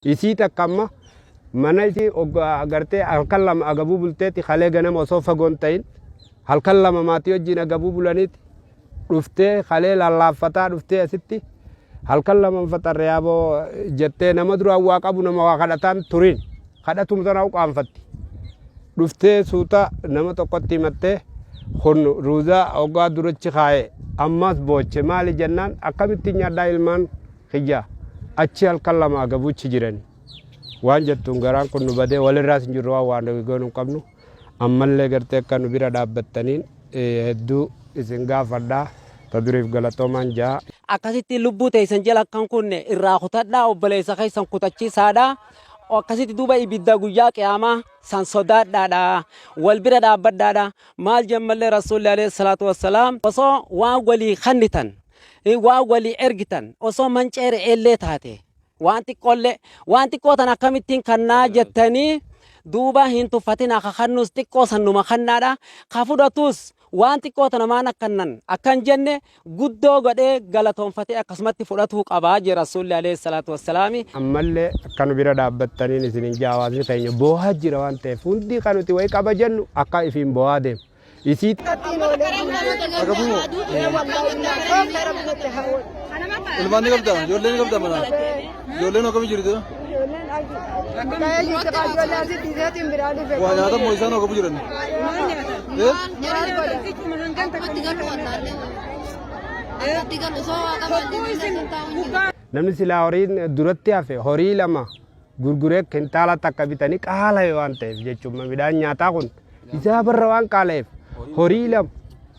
isii takkamma mana isii agartee halkan lama agabuu bulteeti kalee ganama osoo fagoon ta'in halkan lama maatii wajjin agabuu bulaniiti dhuftee kalee lallaaffataa dhuftee asitti halkan lama faxarre yaaboo jettee nama dura waa qabu nama waa kadhataan turin kadhatum sana qaanfatti dhuftee suuta nama tokkotti himattee kun ruuzaa ogaa durachi kaa'ee ammas booche maali jennaan akkamitti nyaadhaa ilmaan kiyya achi halkan lama agabuuchi jirani waan jettuun garaan kun nu badee walirraas hin jirru waan goonuu qabnu ammallee gartee akka nu bira dhaabbattaniin hedduu isin gaafadhaa taduriif galatoomaan jaa akkasitti lubbuu teessan jala kan kunne irraa kutadhaa obboleessa keessan kutachiisaadha akkasitti duuba ibidda guyyaa qiyaamaa san sodaadhaadha wal bira dhaabbadhaadha maal jammallee rasuulli alayhi salaatu wassalaam osoo waan walii kannitan waan walii ergitan osoo manceere illee taate waan xiqqoo tan akkamittiin kannaa jettanii duuba hin tuffatin akka kannus xiqqoo sannuma kannaadha ka fudhatus waan xiqqoo tana maan akkannan akkan jenne guddoo godhee galatoonfatee akkasumatti fudhatuu qabaa jee rasuulli alayhi salaatu wassalaami ammallee akkanu bira dhaabbattaniin isinin jaawaasni ta'enya boohaa jira waan ta'eef hundi kanuti wayi qaba jennu akka ifiin boohaa deemu isii ilmaan ni qabda ijoolleen ni qabda mana ijoolleen akkami jirtu waa nyaata moo isaan akkami jiran namni silaa horiin duratti hafe horii lama gurguree kintaala takka bitanii qaala waan ta'eef jechuudha midhaan nyaataa kun isaa barra waan qaaleef horii lama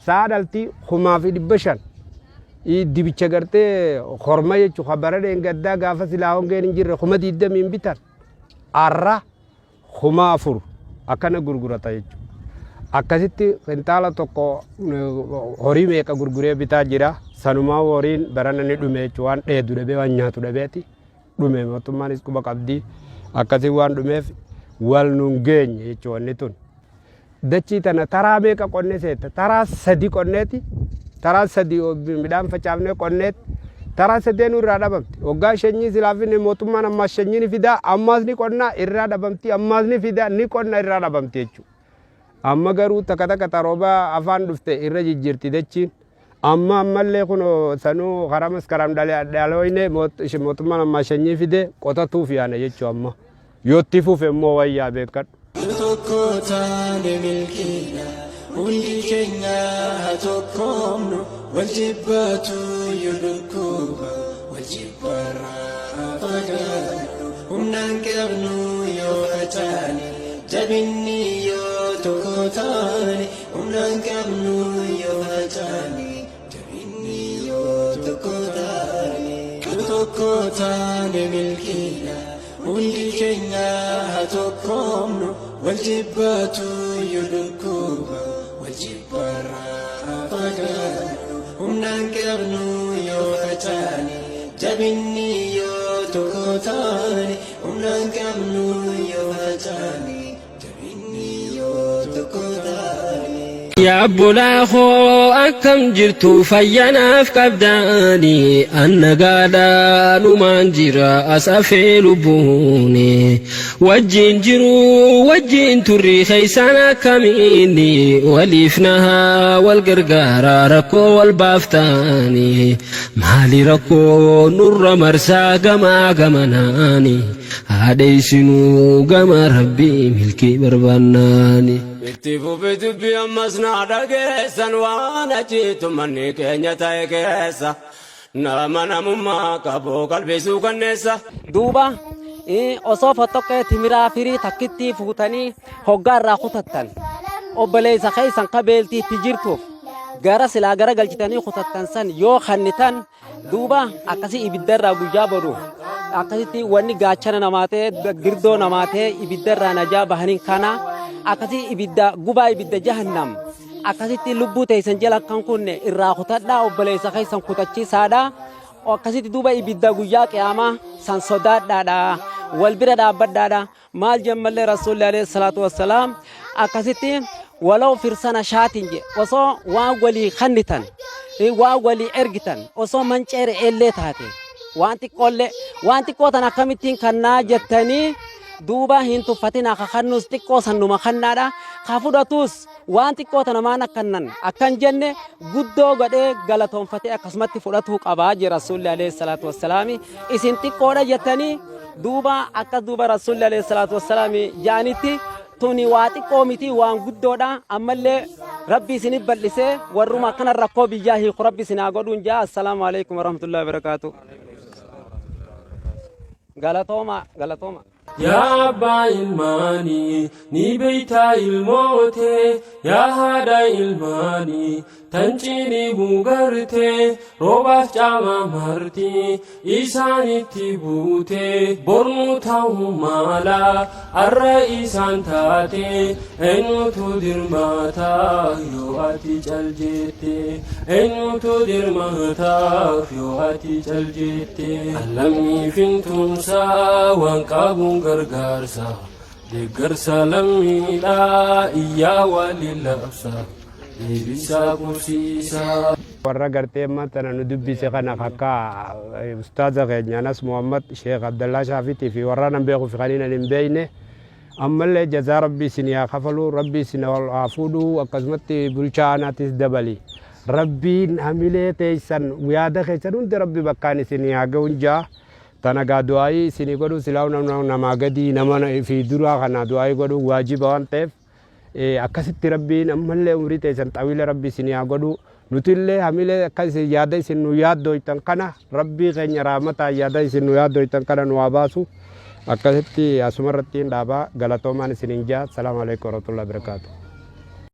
saadaltii 5,500 dibicha gartee horma jechuun habarade gaddaa gaafa silaa hongeen hin jirre 20 bitan arra 4,000 akkana gurgurata jechuudha akkasitti kintaala tokko horii meeqa gurguree bitaa jira sanumaa horiin barana ni dhume jechuudha waan dheedu dhabee waan nyaatu dhabeeti dhume mootummaanis quba qabdii akkasii waan dhumeef wal nuun geenye jechuudha inni tun dachii tana taraa meeqa qonnee seeta taraa 3 qonneeti taraa 3 midhaan facaafnee qonneet taraa 8 irraa dhabamti waggaa shanyii silaafine mootummaan ammaas shanyiin fidaa ammaas ni qonnaa irraa dhabamti ammaas ni fidaa ni qonna irraa dhabamti jechuudha amma garuu takka taroobaa afaan dhufte irra jijjiirti dachiin amma ammallee kun sanuu karamas karam dhalooyne mootummaan ammaas shanyii fide qotatuuf yaana jechuudha amma yootti fuuf immoo wayyaa beekadhu. hundi keenya tokkomnu waljibbatu yudukkuba waljibbarraa fagaannu humnaan qabnu yoo ataane jabinni yoo tokko taane humnaan qabnu yoo ataane jabinni yoo tokko taane tokko taane milkiina hundi keenya tokkomnu waljibbatu yudukkuba waljibbarraa fagaannu humnaan qabnu yoo ataane jabinni yoo tokko taane humnaan qabnu yoo ataane jabinni yoo tokko taane. yaa bulaa hoo akkam jirtu fayyanaaf qabdaani annagaadhaanumaan jira as afee lubbuuni wajjin jiru wajjin turri keeysan akkamiini waliif nahaa wal gargaaraa rakkoo wal baaftaani maali rakkoo nurra marsaa gamaa gamanaani haadheessinuu gama rabbii milkii barbaannaani. itti fufii dubbii ammas naa dhageessan waan achiitu manni keenya ta'e keessa nama namummaa qabu qalbisuu kanneessa. duuba osoo fottoqqee timiraa firii takkitti fuutanii hoggaa irraa kutattan obboleessa keessan qabeeltiitti jirtuuf gara silaa gara galchitanii kutattan san yoo kannitan duuba akkasii ibidda irraa guyyaa boru akkasitti wanni gaachana namaa ta'e girdoo namaa ta'e ibidda irraa najaa bahanii kana akkasii ibidda gubaa ibidda jahannam akkasitti lubbuu teessan jala kan kunne irraa kutadhaa obboleessa keessan kutachiisaadha akkasitti duuba ibidda guyyaa qiyaamaa san sodaadhaadha wal bira dhaabbadhaadha maal jammallee rasuulli alayhi salaatu wassalaam akkasitti walau firsana shaatiin je osoo waan walii kannitan waan walii ergitan osoo manceere illee taate waan xiqqoo tan akkamittiin kannaa jettanii duuba hin tuffatin akka kannus xiqqoo sannuma kannaadha ka fudhatus waan xiqqoo tana maan akkannan akkan jenne guddoo godhee galatoonfatee akkasumatti fudhatuu qabaa je rasuulli alayhi salaatu wassalaami isin xiqqoodha jettanii duuba akka duuba rasuulli alayhi salaatu wassalaami jaanitti tuni waa xiqqoo miti waan guddoodha ammallee rabbi isinif bal'isee warruma akkana rakkoo biyyaa hiiku rabbi isinaa godhuun jaa assalaamu alaykum warahmatullahi wabarakaatu galatooma يا أبا إلماني ني بيتا الموتي يا هذا إلماني تنجيني بوغرتي روباف جاما مرتي إيساني تبوتي برموتاو مالا الرئيسان تاتي إنو تدير ماتا يواتي جلجيتي إنو تدير ماتا يواتي جلجيتي ألمي فين سا وانقابون gargaarsa deeggarsa lammiidhaa iyyaa waliin labsa deebisaa kursiisaa. warra gartee ammaantana nu dubbise kana akka ustaaza keenyaanas Muhammad Sheekh Abdallaa Shaafitii fi warra nan beeku fi kaniin hin beeyne ammallee jazaa rabbii isin yaa kafalu rabbii isin haa fuudhu akkasumatti bulchaa aanaatis dabali rabbiin hamilee teessan yaada keessan hundi rabbi bakkaan isin haa ga'uun jaa. tanagaa du'aayii isinii godhu silaa namaa gadi nama fi duraa kana du'aayii godhu waajiba waan ta'eef akkasitti rabbiin ammallee umrii teessan xawiila rabbi isinii haa godhu nutillee hamilee akkas yaada isin nu yaaddoytan kana rabbii keenya raamataa yaada isin nu yaaddoytan kana nu haa baasu akkasitti asumarratti hin dhaabaa galatoomaan isiniin jaa salaamu alaikum warahmatullahi wabarakaatuh.